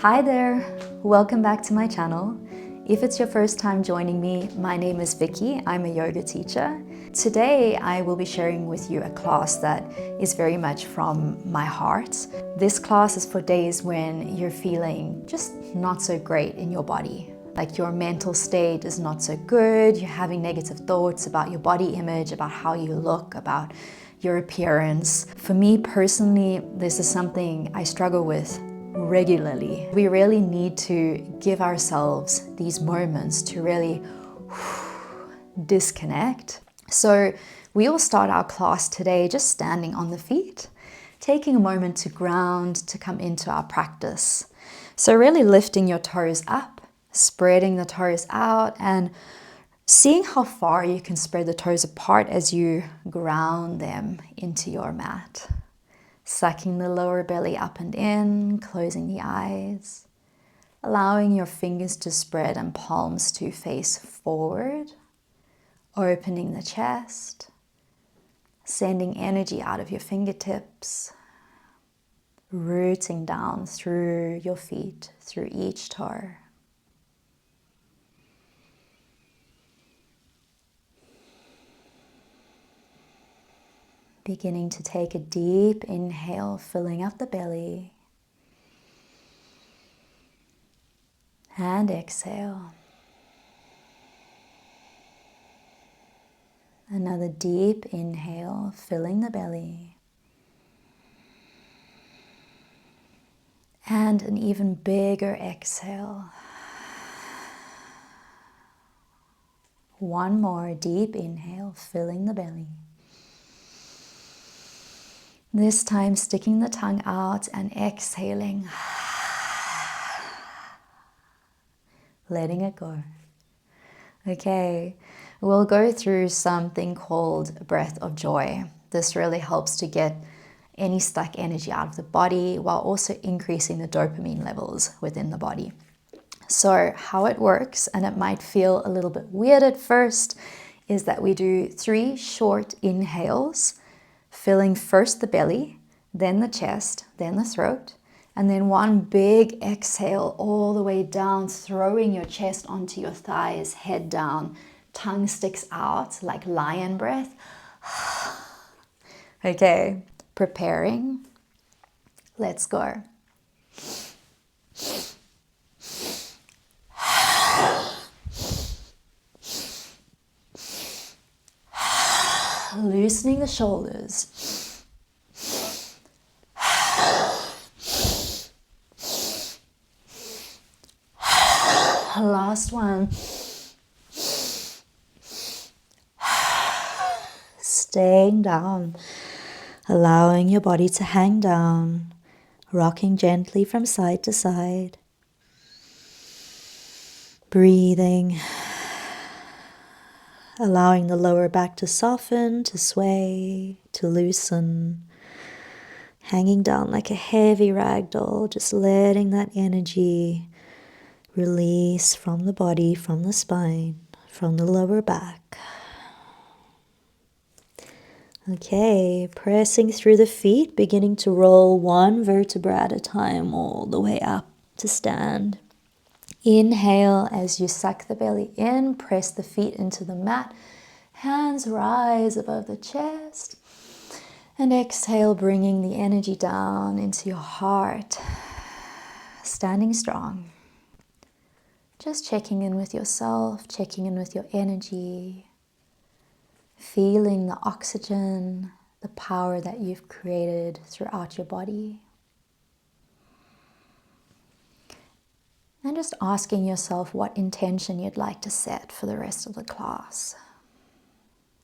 Hi there, welcome back to my channel. If it's your first time joining me, my name is Vicky. I'm a yoga teacher. Today I will be sharing with you a class that is very much from my heart. This class is for days when you're feeling just not so great in your body. Like your mental state is not so good, you're having negative thoughts about your body image, about how you look, about your appearance. For me personally, this is something I struggle with regularly. We really need to give ourselves these moments to really disconnect. So we will start our class today just standing on the feet, taking a moment to ground, to come into our practice. So really lifting your toes up, spreading the toes out, and seeing how far you can spread the toes apart as you ground them into your mat. Sucking the lower belly up and in, closing the eyes, allowing your fingers to spread and palms to face forward, opening the chest, sending energy out of your fingertips, rooting down through your feet, through each toe. Beginning to take a deep inhale, filling up the belly. And exhale. Another deep inhale, filling the belly. And an even bigger exhale. One more deep inhale, filling the belly. This time sticking the tongue out and exhaling. Letting it go. Okay, we'll go through something called breath of joy. This really helps to get any stuck energy out of the body while also increasing the dopamine levels within the body. So how it works, and it might feel a little bit weird at first, is that we do 3 short inhales, filling first the belly, then the chest, then the throat, and then one big exhale all the way down, throwing your chest onto your thighs, head down, tongue sticks out like lion breath. Okay, preparing. Let's go. Loosening the shoulders. Last one. Staying down, allowing your body to hang down, rocking gently from side to side. Breathing. Allowing the lower back to soften, to sway, to loosen. Hanging down like a heavy rag doll, just letting that energy release from the body, from the spine, from the lower back. Okay, pressing through the feet, beginning to roll one vertebra at a time all the way up to stand. Inhale as you suck the belly in, press the feet into the mat, hands rise above the chest, and exhale, bringing the energy down into your heart, standing strong. Just checking in with yourself, checking in with your energy, feeling the oxygen, the power that you've created throughout your body. And just asking yourself what intention you'd like to set for the rest of the class.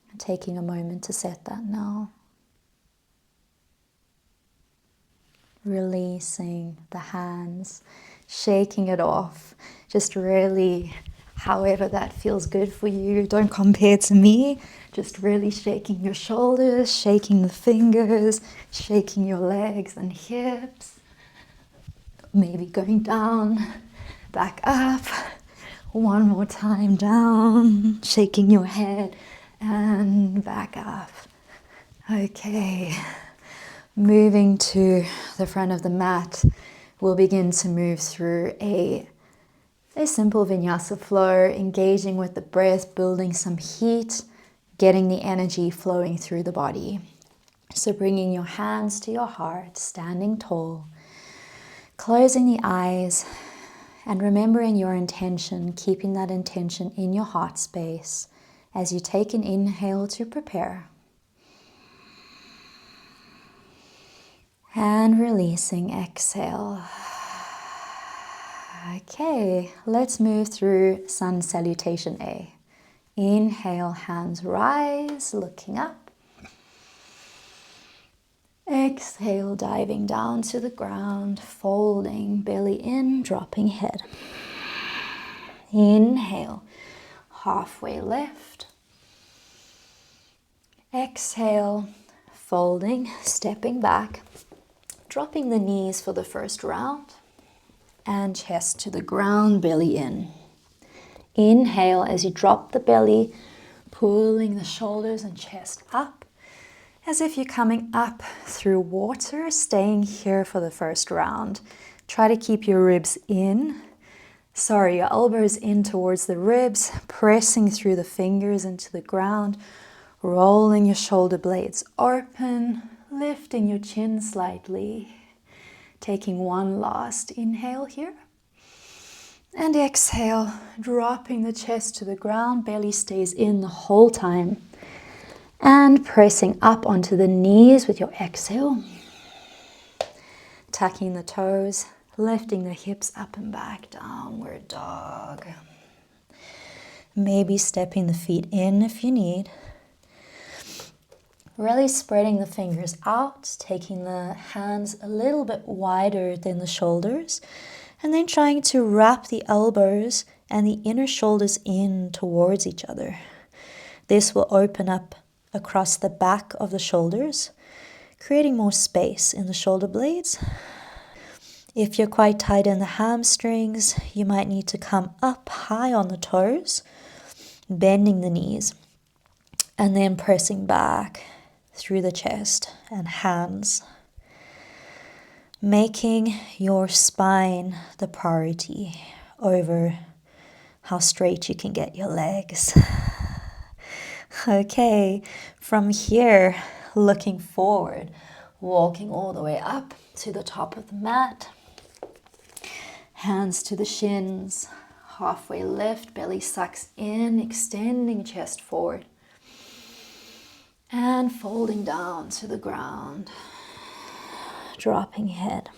And taking a moment to set that now. Releasing the hands, shaking it off. Just really, however that feels good for you. Don't compare to me. Just really shaking your shoulders, shaking the fingers, shaking your legs and hips. Maybe going down. Back up, one more time down, shaking your head and back up. Okay, moving to the front of the mat, we'll begin to move through a simple vinyasa flow, engaging with the breath, building some heat, getting the energy flowing through the body. So bringing your hands to your heart, standing tall, closing the eyes, and remembering your intention, keeping that intention in your heart space as you take an inhale to prepare. And releasing, exhale. Okay, let's move through Sun Salutation A. Inhale, hands rise, looking up. Exhale, diving down to the ground, folding, belly in, dropping head. Inhale, halfway lift. Exhale, folding, stepping back, dropping the knees for the first round, and chest to the ground, belly in. Inhale as you drop the belly, pulling the shoulders and chest up, as if you're coming up through water, staying here for the first round. Try to keep your ribs in. Your elbows in towards the ribs, pressing through the fingers into the ground, rolling your shoulder blades open, lifting your chin slightly. Taking one last inhale here. And exhale, dropping the chest to the ground, belly stays in the whole time. And pressing up onto the knees with your exhale. Tucking the toes, lifting the hips up and back, downward dog. Maybe stepping the feet in if you need. Really spreading the fingers out, taking the hands a little bit wider than the shoulders, and then trying to wrap the elbows and the inner shoulders in towards each other. This will open up across the back of the shoulders, creating more space in the shoulder blades. If you're quite tight in the hamstrings, you might need to come up high on the toes, bending the knees, and then pressing back through the chest and hands. Making your spine the priority over how straight you can get your legs. Okay, from here, looking forward, walking all the way up to the top of the mat. Hands to the shins, halfway lift, belly sucks in, extending chest forward. And folding down to the ground, dropping head.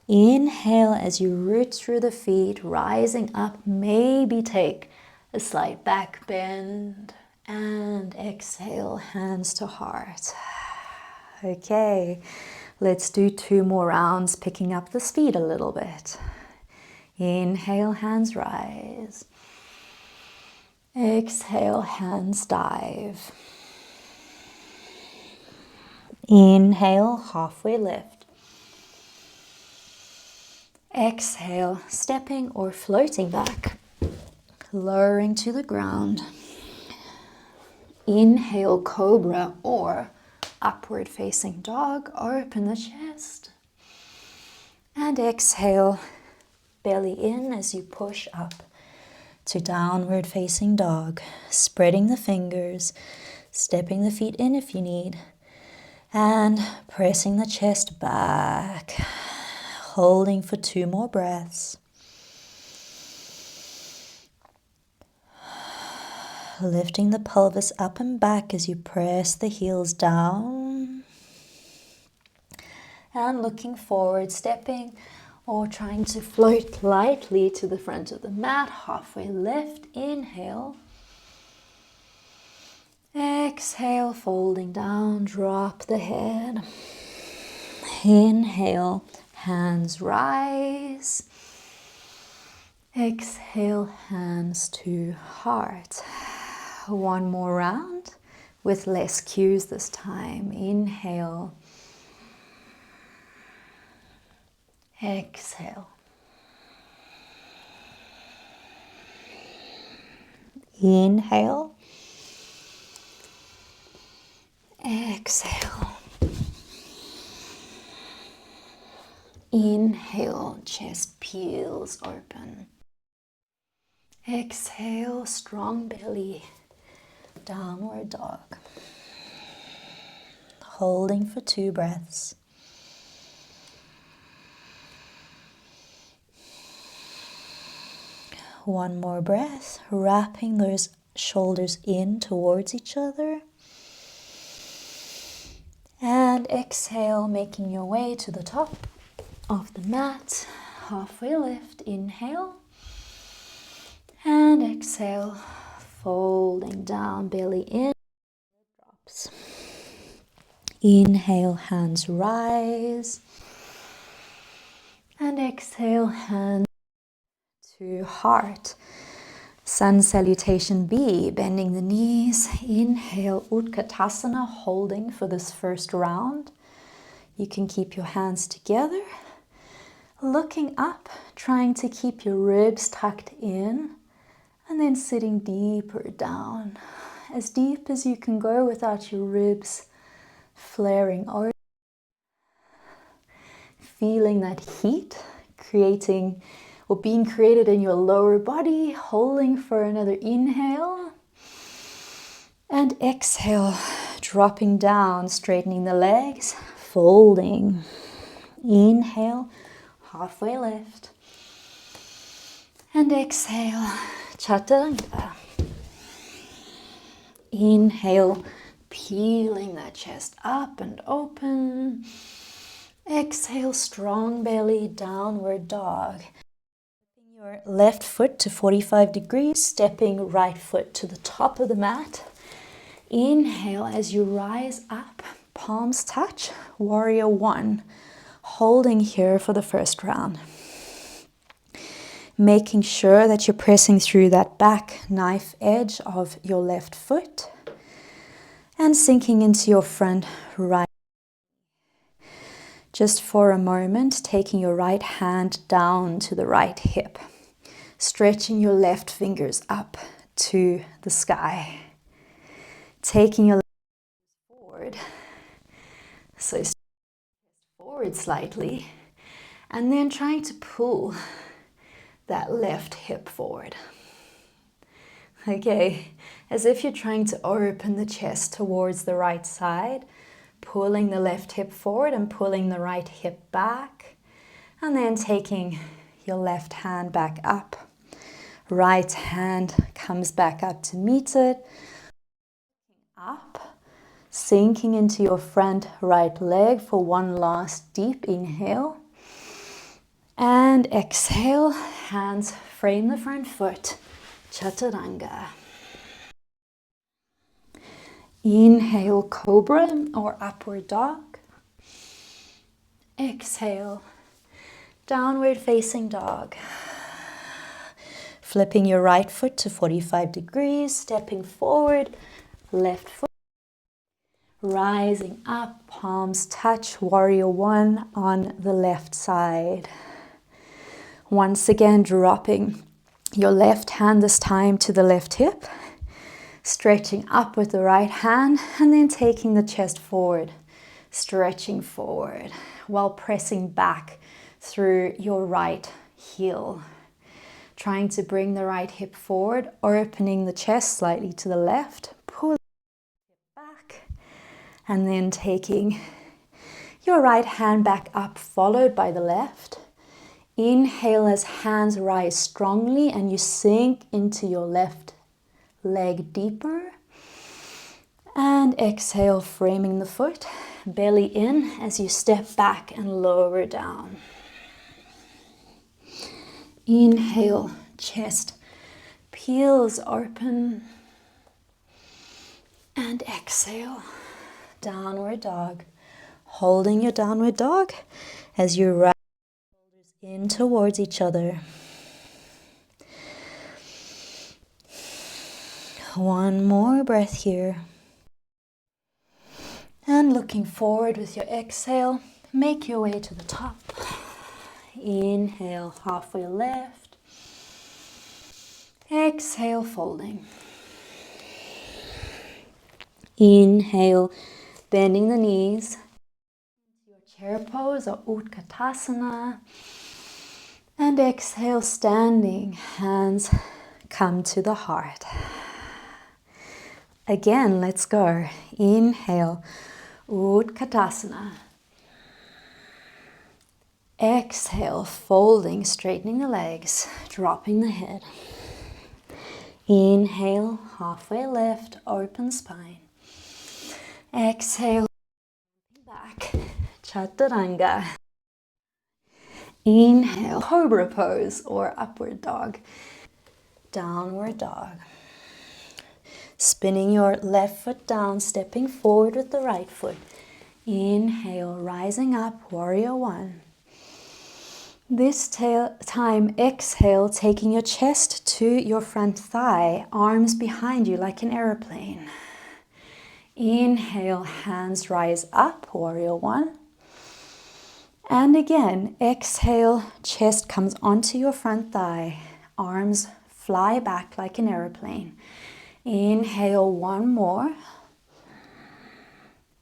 Inhale as you root through the feet, rising up, maybe take a slight back bend, and exhale, hands to heart. Okay, let's do 2 more rounds, picking up the speed a little bit. Inhale, hands rise. Exhale, hands dive. Inhale, halfway lift. Exhale, stepping or floating back, lowering to the ground. Inhale, cobra or upward facing dog, open the chest. And exhale, belly in as you push up to downward facing dog, spreading the fingers, stepping the feet in if you need, and pressing the chest back, holding for 2 more breaths. Lifting the pelvis up and back as you press the heels down. And looking forward, stepping or trying to float lightly to the front of the mat, halfway lift, inhale. Exhale, folding down, drop the head. Inhale, hands rise. Exhale, hands to heart. 1 more round with less cues this time. Inhale. Exhale. Inhale. Exhale. Inhale, chest peels open. Exhale, strong belly, downward dog. Holding for 2 breaths. One more breath, wrapping those shoulders in towards each other. And exhale, making your way to the top of the mat. Halfway lift, inhale. And exhale, folding down, belly in, drops. Inhale, hands rise. And exhale, hands to heart. Sun salutation B, bending the knees. Inhale, Utkatasana, holding for this first round. You can keep your hands together. Looking up, trying to keep your ribs tucked in. And then sitting deeper down. As deep as you can go without your ribs flaring out. Feeling that heat creating or being created in your lower body, holding for another inhale. And exhale, dropping down, straightening the legs, folding. Inhale, halfway lift. And exhale, chaturanga. Inhale, peeling that chest up and open. Exhale, strong belly, downward dog. Your left foot to 45 degrees, stepping right foot to the top of the mat. Inhale as you rise up, palms touch, warrior 1. Holding here for the first round. Making sure that you're pressing through that back knife edge of your left foot. And sinking into your front right. Just for a moment, taking your right hand down to the right hip. Stretching your left fingers up to the sky. Taking your left forward. So forward slightly. And then trying to pull that left hip forward. Okay, as if you're trying to open the chest towards the right side. Pulling the left hip forward and pulling the right hip back. And then taking your left hand back up. Right hand comes back up to meet it. Up. Sinking into your front right leg for one last deep inhale. And exhale. Hands frame the front foot. Chaturanga. Inhale, cobra or upward dog. Exhale, downward facing dog. Flipping your right foot to 45 degrees, stepping forward, left foot. Rising up, palms touch, warrior 1 on the left side. Once again, dropping your left hand this time to the left hip. Stretching up with the right hand and then taking the chest forward, stretching forward while pressing back through your right heel. Trying to bring the right hip forward, opening the chest slightly to the left, pulling it back, and then taking your right hand back up, followed by the left. Inhale as hands rise strongly and you sink into your left leg deeper. And exhale, framing the foot, belly in as you step back and lower down. Inhale, chest peels open. And exhale, downward dog. Holding your downward dog as you rise shoulders in towards each other. One more breath here. And looking forward with your exhale, make your way to the top. Inhale, halfway left. Exhale, folding. Inhale, bending the knees. Your Chair pose or Utkatasana. And exhale, standing, hands come to the heart. Again, let's go. Inhale, Utkatasana. Exhale, folding, straightening the legs, dropping the head. Inhale, halfway lift, open spine. Exhale, back, Chaturanga. Inhale, Cobra pose or upward dog. Downward dog. Spinning your left foot down, stepping forward with the right foot. Inhale, rising up, warrior one. This time, exhale, taking your chest to your front thigh, arms behind you like an airplane. Inhale, hands rise up, warrior one. And again, exhale, chest comes onto your front thigh, arms fly back like an airplane. Inhale, one more.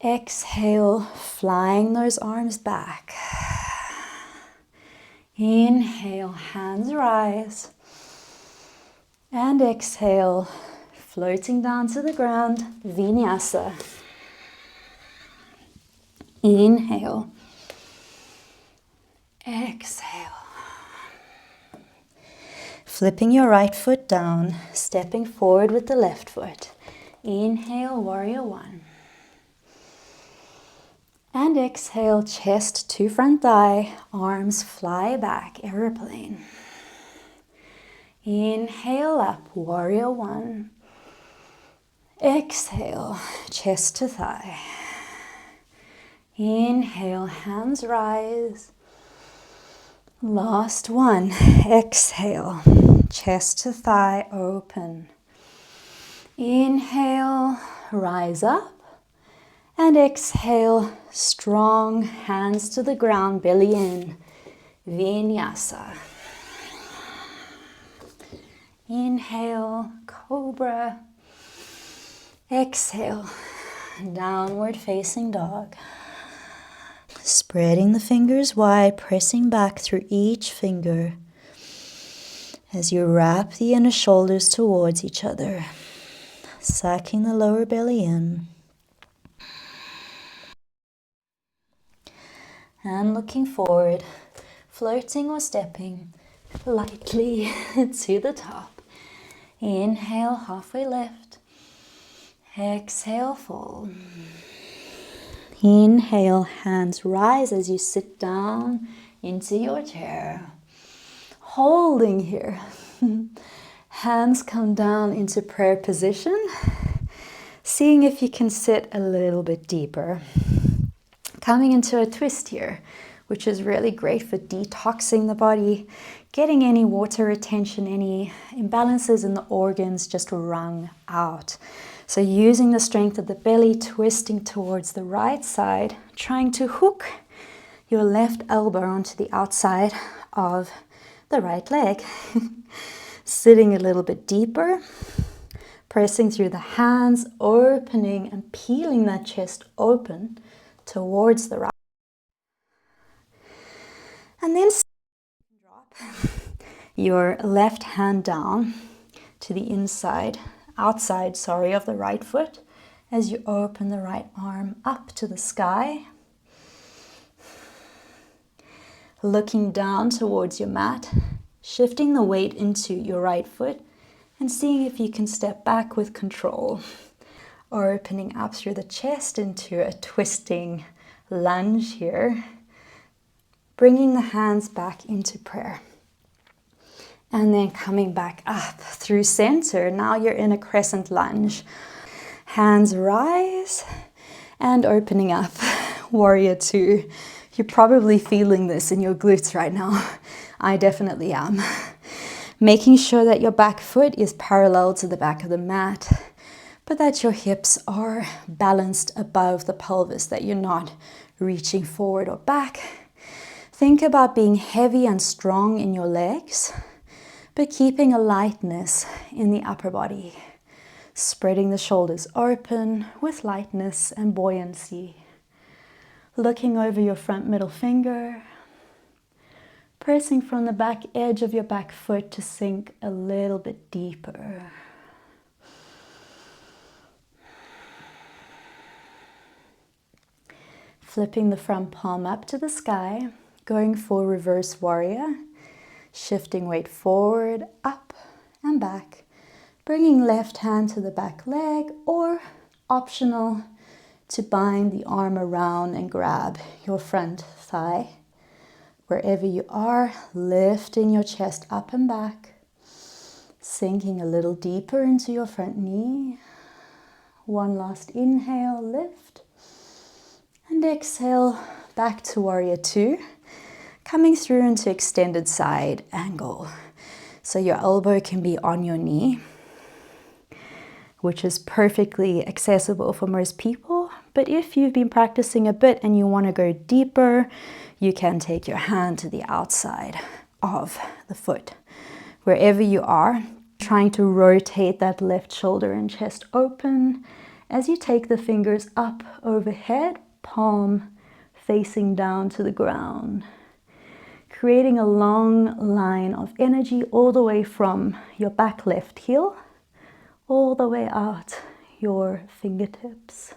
Exhale, flying those arms back. Inhale, hands rise. And exhale, floating down to the ground, Vinyasa. Inhale. Exhale. Flipping your right foot down, stepping forward with the left foot. Inhale, warrior one. And exhale, chest to front thigh, arms fly back, airplane. Inhale up, warrior one. Exhale, chest to thigh. Inhale, hands rise. Last one. Exhale, chest to thigh, open. Inhale, rise up. And exhale, strong, hands to the ground, belly in, Vinyasa. Inhale, Cobra. Exhale, downward facing dog. Spreading the fingers wide, pressing back through each finger as you wrap the inner shoulders towards each other, sucking the lower belly in. And looking forward, floating or stepping lightly to the top. Inhale, halfway lift. Exhale, fold. Inhale, hands rise as you sit down into your chair. Holding here. Hands come down into prayer position. Seeing if you can sit a little bit deeper. Coming into a twist here, which is really great for detoxing the body, getting any water retention, any imbalances in the organs just wrung out. So using the strength of the belly, twisting towards the right side, trying to hook your left elbow onto the outside of the right leg. Sitting a little bit deeper, pressing through the hands, opening and peeling that chest open towards the right. And then drop your left hand down to the outside of the right foot as you open the right arm up to the sky. Looking down towards your mat, shifting the weight into your right foot and seeing if you can step back with control. Opening up through the chest into a twisting lunge here. Bringing the hands back into prayer. And then coming back up through center. Now you're in a crescent lunge. Hands rise and opening up. Warrior two. You're probably feeling this in your glutes right now. I definitely am. Making sure that your back foot is parallel to the back of the mat, but that your hips are balanced above the pelvis, that you're not reaching forward or back. Think about being heavy and strong in your legs, but keeping a lightness in the upper body. Spreading the shoulders open with lightness and buoyancy. Looking over your front middle finger, pressing from the back edge of your back foot to sink a little bit deeper. Flipping the front palm up to the sky, going for reverse warrior, shifting weight forward, up and back, bringing left hand to the back leg, or optional to bind the arm around and grab your front thigh. Wherever you are, lifting your chest up and back, sinking a little deeper into your front knee. One last inhale, lift, and exhale back to warrior two, coming through into extended side angle. So your elbow can be on your knee, which is perfectly accessible for most people. But if you've been practicing a bit and you want to go deeper, you can take your hand to the outside of the foot. Wherever you are, trying to rotate that left shoulder and chest open as you take the fingers up overhead, palm facing down to the ground. Creating a long line of energy all the way from your back left heel, all the way out your fingertips.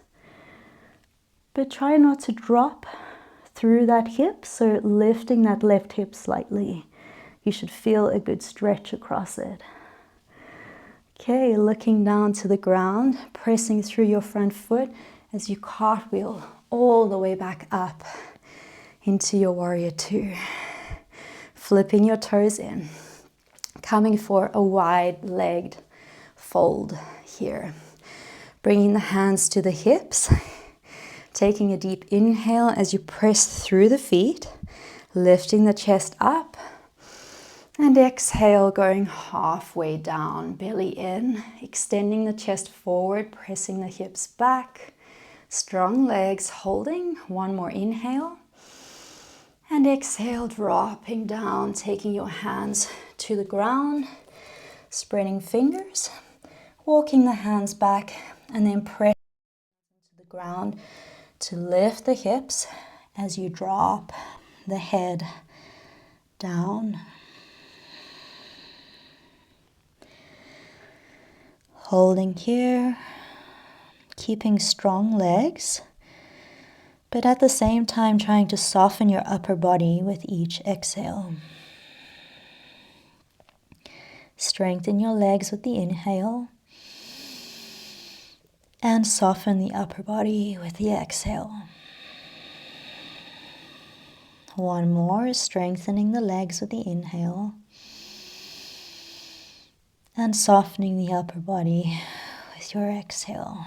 But try not to drop through that hip, so lifting that left hip slightly. You should feel a good stretch across it. Okay, looking down to the ground, pressing through your front foot as you cartwheel all the way back up into your warrior two. Flipping your toes in, coming for a wide-legged fold here. Bringing the hands to the hips, taking a deep inhale as you press through the feet, lifting the chest up, and exhale, going halfway down, belly in, extending the chest forward, pressing the hips back, strong legs holding. One more inhale, and exhale, dropping down, taking your hands to the ground, spreading fingers, walking the hands back, and then press to the ground to lift the hips as you drop the head down. Holding here, keeping strong legs, but at the same time trying to soften your upper body with each exhale. Strengthen your legs with the inhale, and soften the upper body with the exhale. One more, strengthening the legs with the inhale, and softening the upper body with your exhale.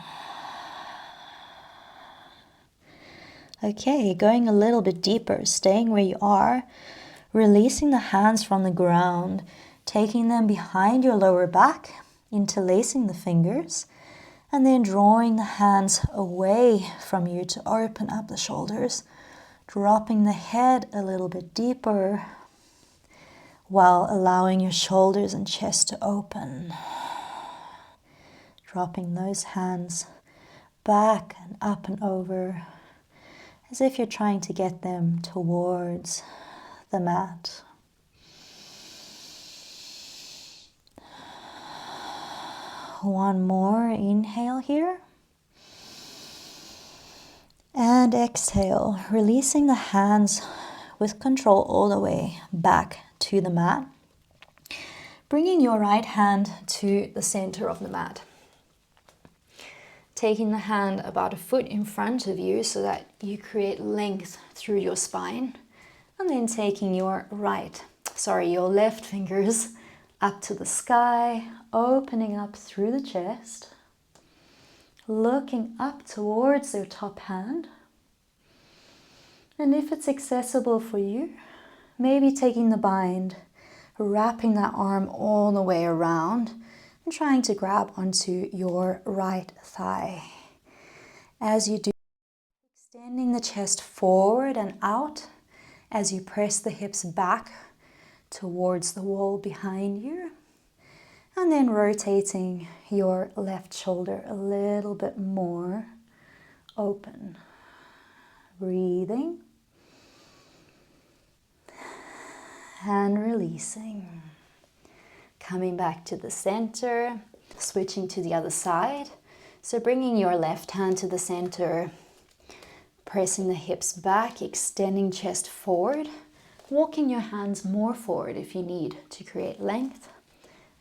Okay, going a little bit deeper, staying where you are, releasing the hands from the ground, taking them behind your lower back, interlacing the fingers, and then drawing the hands away from you to open up the shoulders, dropping the head a little bit deeper while allowing your shoulders and chest to open. Dropping those hands back and up and over as if you're trying to get them towards the mat. One more inhale here. And exhale, releasing the hands with control all the way back to the mat. Bringing your right hand to the center of the mat. Taking the hand about a foot in front of you so that you create length through your spine. And then taking your left fingers up to the sky, opening up through the chest. Looking up towards your top hand. And if it's accessible for you, maybe taking the bind, wrapping that arm all the way around and trying to grab onto your right thigh. As you do, extending the chest forward and out as you press the hips back towards the wall behind you. And then rotating your left shoulder a little bit more open. Breathing. And releasing. Coming back to the center, switching to the other side. So bringing your left hand to the center, pressing the hips back, extending chest forward, walking your hands more forward if you need to create length,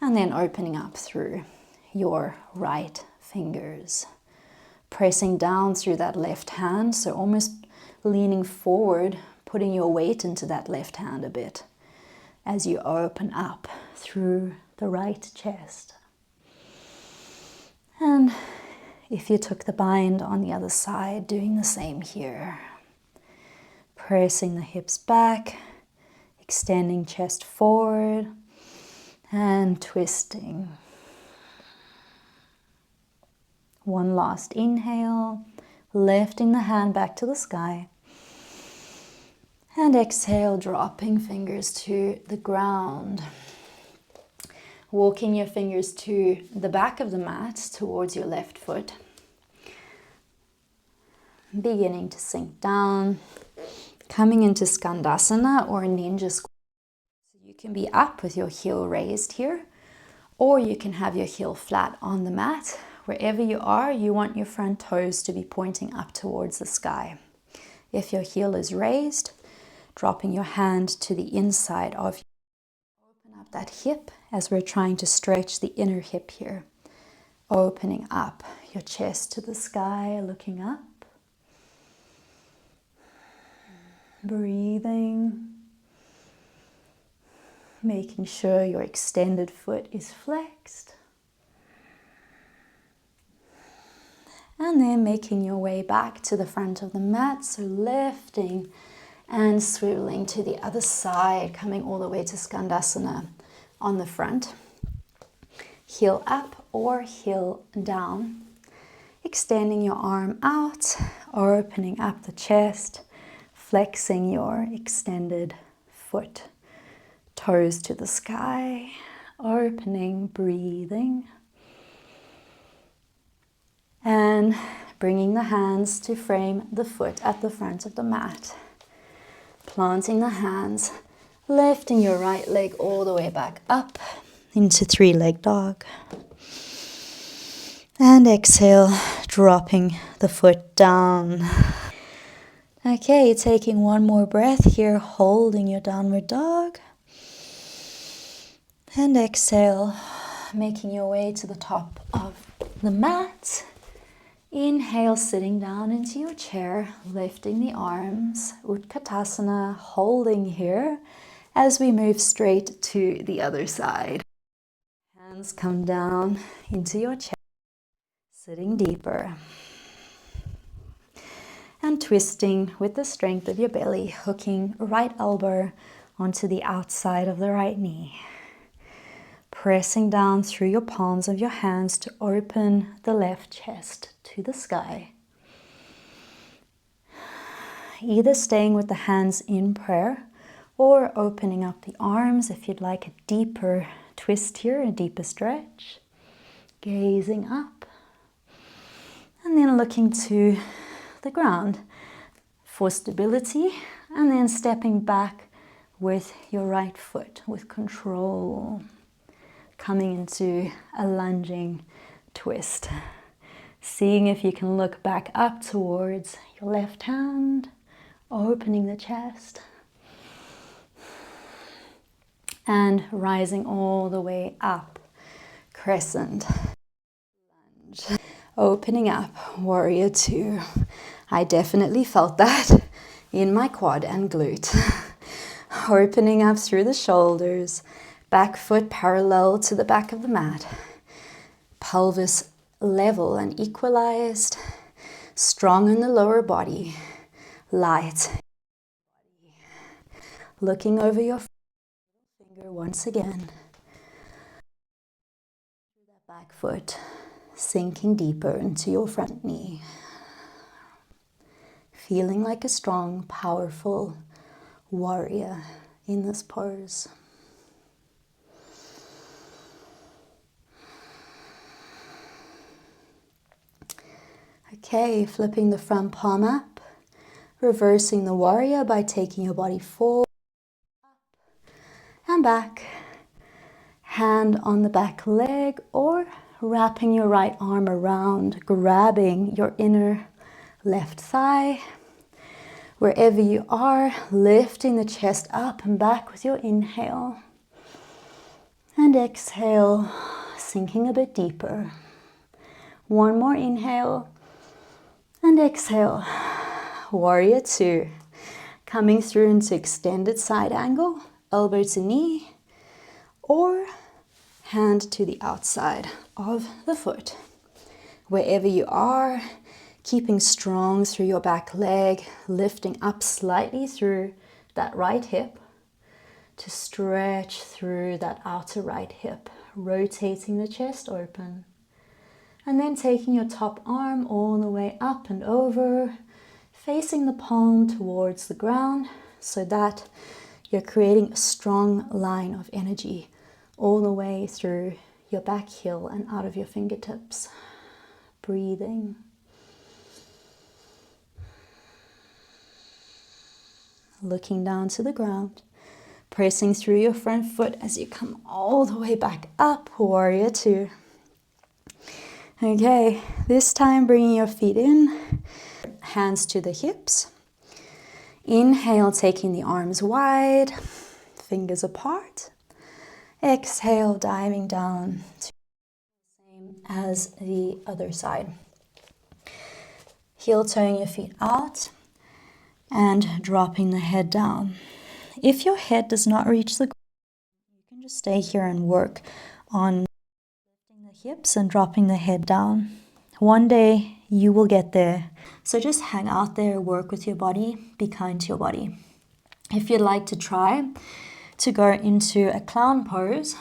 and then opening up through your right fingers. Pressing down through that left hand, so almost leaning forward, putting your weight into that left hand a bit as you open up through the right chest. And if you took the bind on the other side, doing the same here. Pressing the hips back, extending chest forward, and twisting. One last inhale, lifting the hand back to the sky. And exhale, dropping fingers to the ground. Walking your fingers to the back of the mat towards your left foot. Beginning to sink down. Coming into Skandasana or Ninja Squat. So you can be up with your heel raised here, or you can have your heel flat on the mat. Wherever you are, you want your front toes to be pointing up towards the sky. If your heel is raised, dropping your hand to the inside of you. Open up that hip as we're trying to stretch the inner hip here. Opening up your chest to the sky, looking up. Breathing. Making sure your extended foot is flexed. And then making your way back to the front of the mat. So lifting and swiveling to the other side, coming all the way to Skandasana on the front. Heel up or heel down. Extending your arm out, opening up the chest, flexing your extended foot. Toes to the sky, opening, breathing. And bringing the hands to frame the foot at the front of the mat. Planting the hands, lifting your right leg all the way back up into three-leg dog. And exhale, dropping the foot down. Okay, taking one more breath here, holding your downward dog. And exhale, making your way to the top of the mat. Inhale, sitting down into your chair, lifting the arms, Utkatasana, holding here as we move straight to the other side. Hands come down into your chair, sitting deeper. And twisting with the strength of your belly, hooking right elbow onto the outside of the right knee. Pressing down through your palms of your hands to open the left chest to the sky. Either staying with the hands in prayer or opening up the arms if you'd like a deeper twist here, a deeper stretch. Gazing up and then looking to the ground for stability, and then stepping back with your right foot with control. Coming into a lunging twist. Seeing if you can look back up towards your left hand, opening the chest. And rising all the way up, crescent. Lunge. Opening up, warrior two. I definitely felt that in my quad and glute. Opening up through the shoulders. Back foot parallel to the back of the mat. Pelvis level and equalized. Strong in the lower body. Light. Looking over your finger once again. That back foot sinking deeper into your front knee. Feeling like a strong, powerful warrior in this pose. Okay, flipping the front palm up, Reversing the warrior by taking your body forward and back. Hand on the back leg or wrapping your right arm around, grabbing your inner left thigh. Wherever you are, lifting the chest up and back with your inhale. And exhale, sinking a bit deeper. One more inhale and exhale. Warrior two. Coming through into extended side angle, elbow to knee, or hand to the outside of the foot. Wherever you are, keeping strong through your back leg, lifting up slightly through that right hip to stretch through that outer right hip, rotating the chest open. And then taking your top arm all the way up and over, facing the palm towards the ground so that you're creating a strong line of energy all the way through your back heel and out of your fingertips. Breathing. Looking down to the ground, pressing through your front foot as you come all the way back up, warrior two. Okay, this time bringing your feet in, hands to the hips. Inhale, taking the arms wide, fingers apart. Exhale, diving down to the same as the other side. Heel toeing your feet out and dropping the head down. If your head does not reach the ground, you can just stay here and work on lifting the hips and dropping the head down. One day you will get there. So just hang out there, work with your body, be kind to your body. If you'd like to try to go into a clown pose,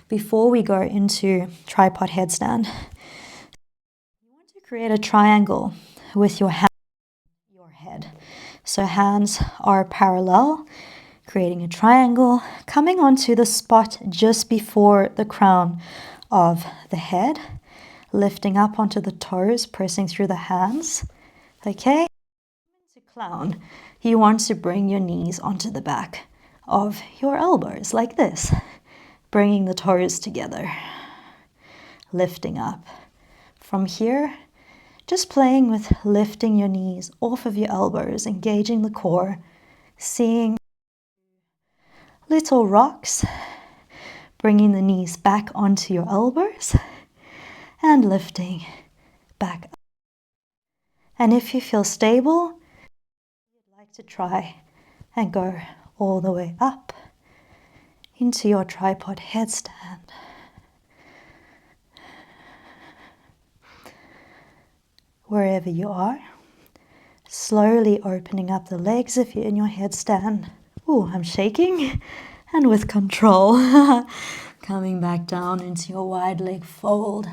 before we go into tripod headstand, you want to create a triangle with your hand on your head. So hands are parallel, creating a triangle, coming onto the spot just before the crown of the head, lifting up onto the toes, pressing through the hands. Okay? To clown, you want to bring your knees onto the back of your elbows like this, bringing the toes together, lifting up. From here, just playing with lifting your knees off of your elbows, engaging the core, seeing little rocks, bringing the knees back onto your elbows and lifting back up. And if you feel stable, you'd like to try and go all the way up into your tripod headstand. Wherever you are, slowly opening up the legs if you're in your headstand. Ooh, I'm shaking. And with control, coming back down into your wide leg fold.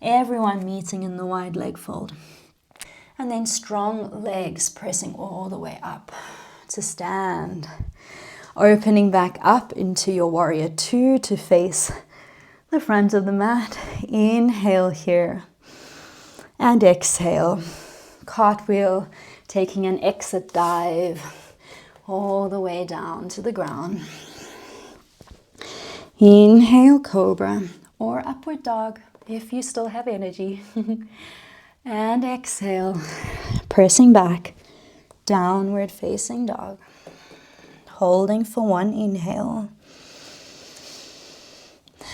Everyone meeting in the wide leg fold. And then strong legs pressing all the way up to stand. Opening back up into your warrior two to face the front of the mat. Inhale here. And exhale. Cartwheel, taking an exit dive all the way down to the ground. Inhale, cobra or upward dog if you still have energy. And exhale, pressing back, downward facing dog. Holding for one inhale.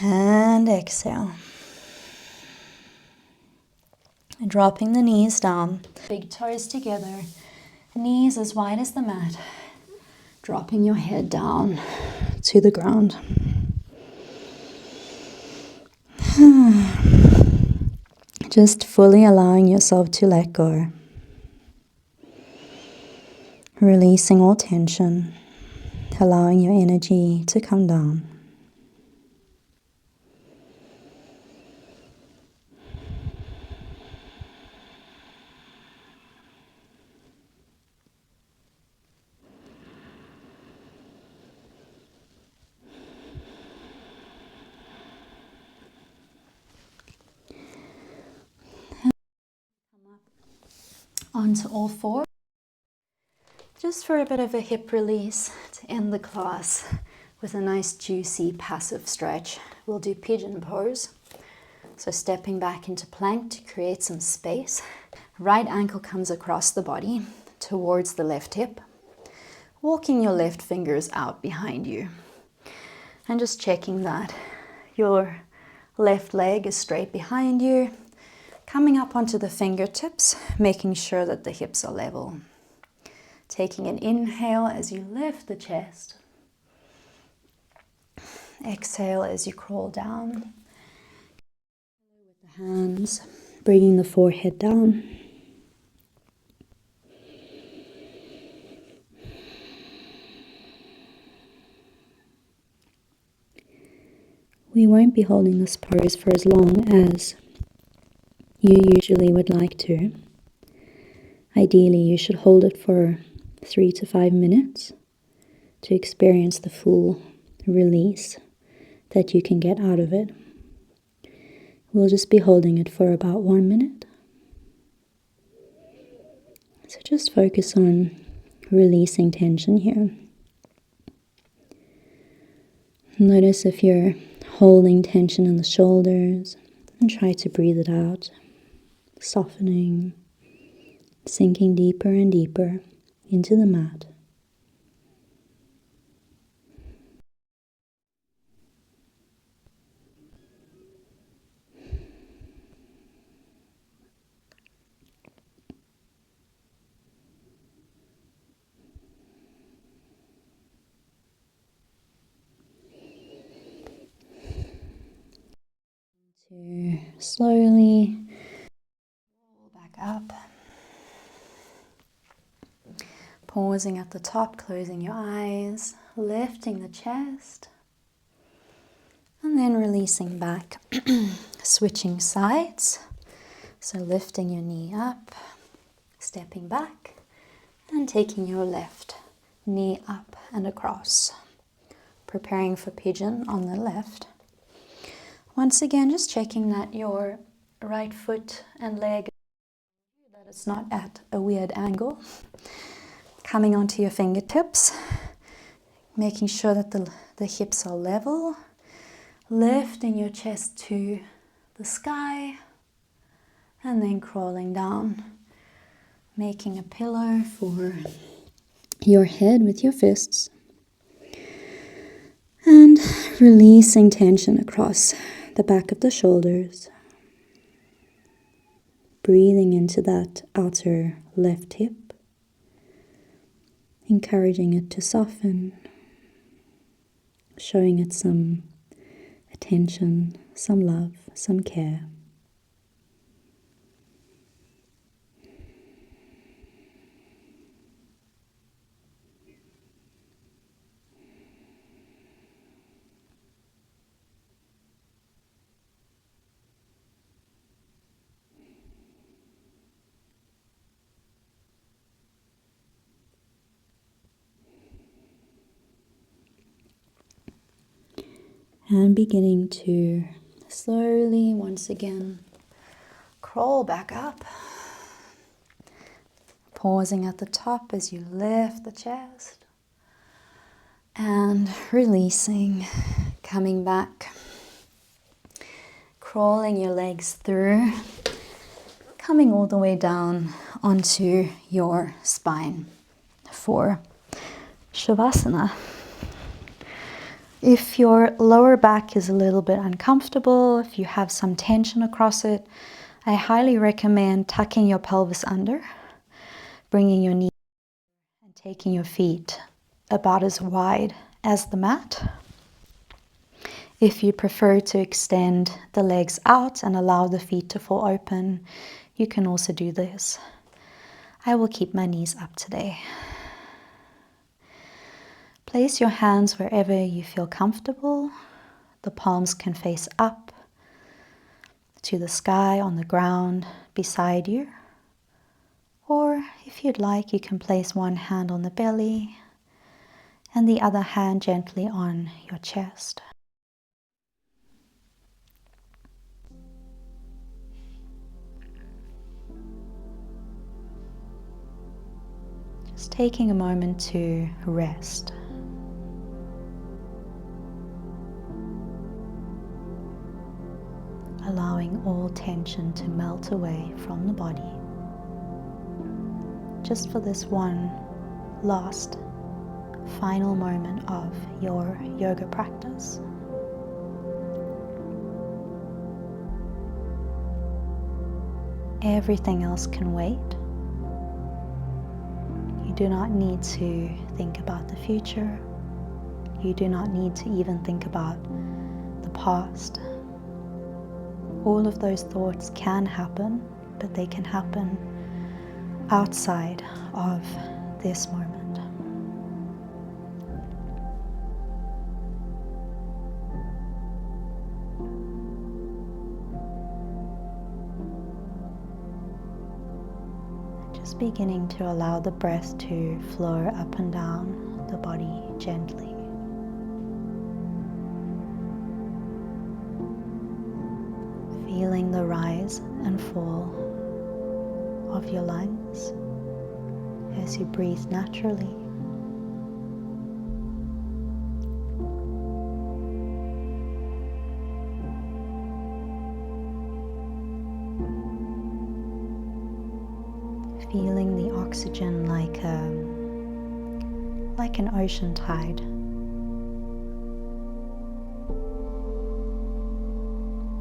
And exhale. And dropping the knees down, big toes together, knees as wide as the mat. Dropping your head down to the ground. Just fully allowing yourself to let go. Releasing all tension, allowing your energy to come down. Onto all fours. just for a bit of a hip release to end the class with a nice juicy passive stretch, we'll do pigeon pose. So stepping back into plank to create some space. Right ankle comes across the body towards the left hip. Walking your left fingers out behind you. And just checking that your left leg is straight behind you. Coming up onto the fingertips, making sure that the hips are level. Taking an inhale as you lift the chest. Exhale as you crawl down. With the hands, bringing the forehead down. We won't be holding this pose for as long as you usually would like to. Ideally, you should hold it for 3 to 5 minutes to experience the full release that you can get out of it. We'll just be holding it for about 1 minute. So just focus on releasing tension here. Notice if you're holding tension in the shoulders and try to breathe it out, softening, sinking deeper and deeper into the mat. To slowly roll back up. Pausing at the top, closing your eyes, lifting the chest, and then releasing back, switching sides. So lifting your knee up, stepping back, and taking your left knee up and across. Preparing for pigeon on the left. Once again, just checking that your right foot and leg, that it's not at a weird angle. Coming onto your fingertips, making sure that the hips are level. Lifting your chest to the sky, and then crawling down. Making a pillow for your head with your fists. And releasing tension across the back of the shoulders. Breathing into that outer left hip. Encouraging it to soften. Showing it some attention, some love, some care. And beginning to slowly, once again, crawl back up. Pausing at the top as you lift the chest. And releasing, coming back. Crawling your legs through. Coming all the way down onto your spine for Shavasana. If your lower back is a little bit uncomfortable, if you have some tension across it, I highly recommend tucking your pelvis under, bringing your knees and taking your feet about as wide as the mat. If you prefer to extend the legs out and allow the feet to fall open, you can also do this. I will keep my knees up today. Place your hands wherever you feel comfortable. The palms can face up to the sky on the ground beside you. Or if you'd like, you can place one hand on the belly and the other hand gently on your chest. Just Just taking a moment to rest. Allowing all tension to melt away from the body. Just for this one last, final moment of your yoga practice. Everything else can wait. You do not need to think about the future. You do not need to even think about the past. All of those thoughts can happen, but they can happen outside of this moment. Just beginning to allow the breath to flow up and down the body gently. Feeling the rise and fall of your lungs as you breathe naturally. Feeling the oxygen like an ocean tide.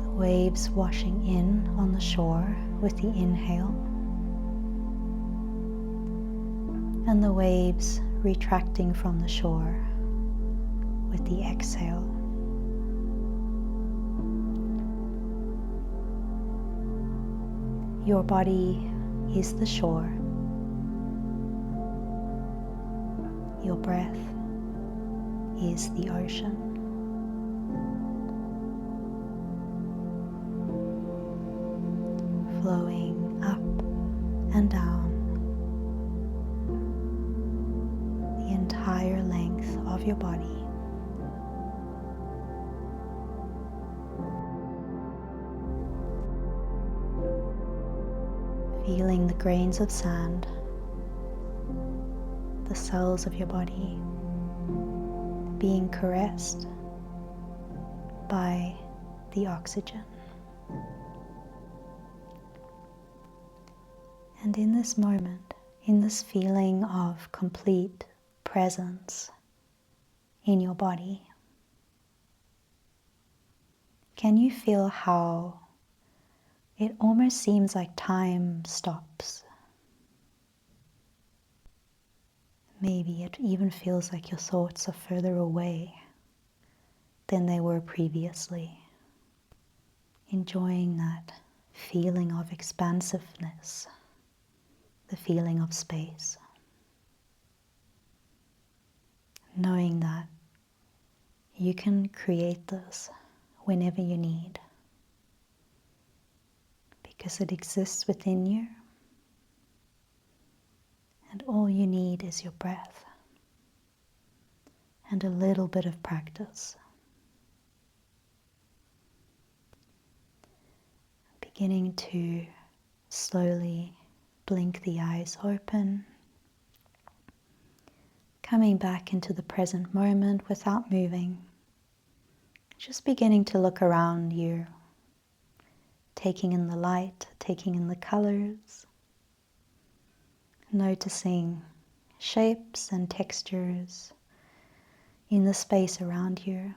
The waves washing in on the shore with the inhale, and the waves retracting from the shore with the exhale. Your body is the shore. Your breath is the ocean. Flowing up and down the entire length of your body. Feeling the grains of sand, the cells of your body being caressed by the oxygen. And in this moment, in this feeling of complete presence in your body, can you feel how it almost seems like time stops? Maybe it even feels like your thoughts are further away than they were previously. Enjoying that feeling of expansiveness, the feeling of space. Knowing that you can create this whenever you need, because it exists within you, and all you need is your breath and a little bit of practice. Beginning to slowly blink the eyes open, coming back into the present moment without moving, just beginning to look around you, taking in the light, taking in the colors, noticing shapes and textures in the space around you,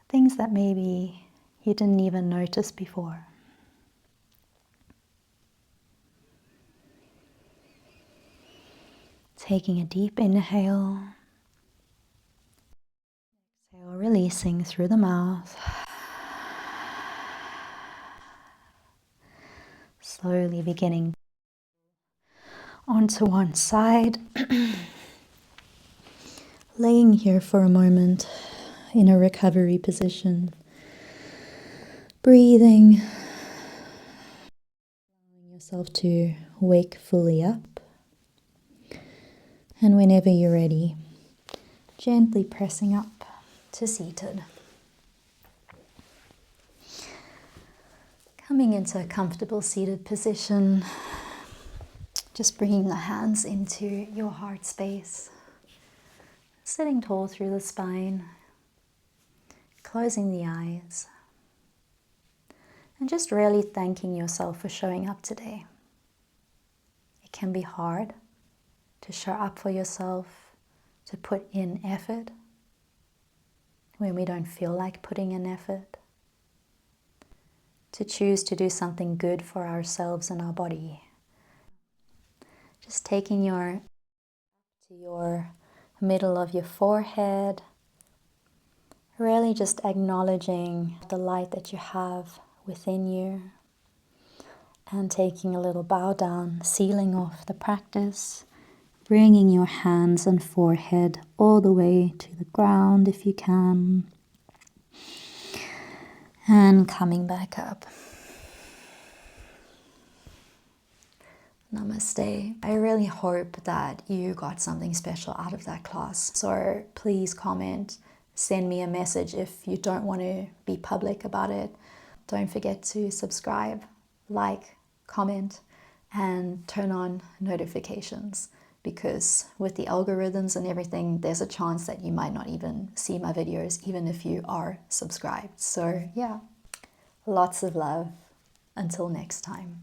things that maybe you didn't even notice before. Taking a deep inhale, exhale, releasing through the mouth. Slowly beginning onto one side. Laying here for a moment in a recovery position. Breathing. Allowing yourself to wake fully up. And whenever you're ready, gently pressing up to seated. Coming into a comfortable seated position. Just bringing the hands into your heart space. Sitting tall through the spine. Closing the eyes. And just really thanking yourself for showing up today. It can be hard to show up for yourself, to put in effort when we don't feel like putting in effort. To choose to do something good for ourselves and our body. Just taking your to your middle of your forehead, really just acknowledging the light that you have within you, and taking a little bow down, sealing off the practice, bringing your hands and forehead all the way to the ground if you can, and coming back up. Namaste. I really hope that you got something special out of that class. So please comment, send me a message if you don't want to be public about it. Don't forget to subscribe, like, comment, and turn on notifications, because with the algorithms and everything, there's a chance that you might not even see my videos, even if you are subscribed. So yeah, lots of love. Until next time.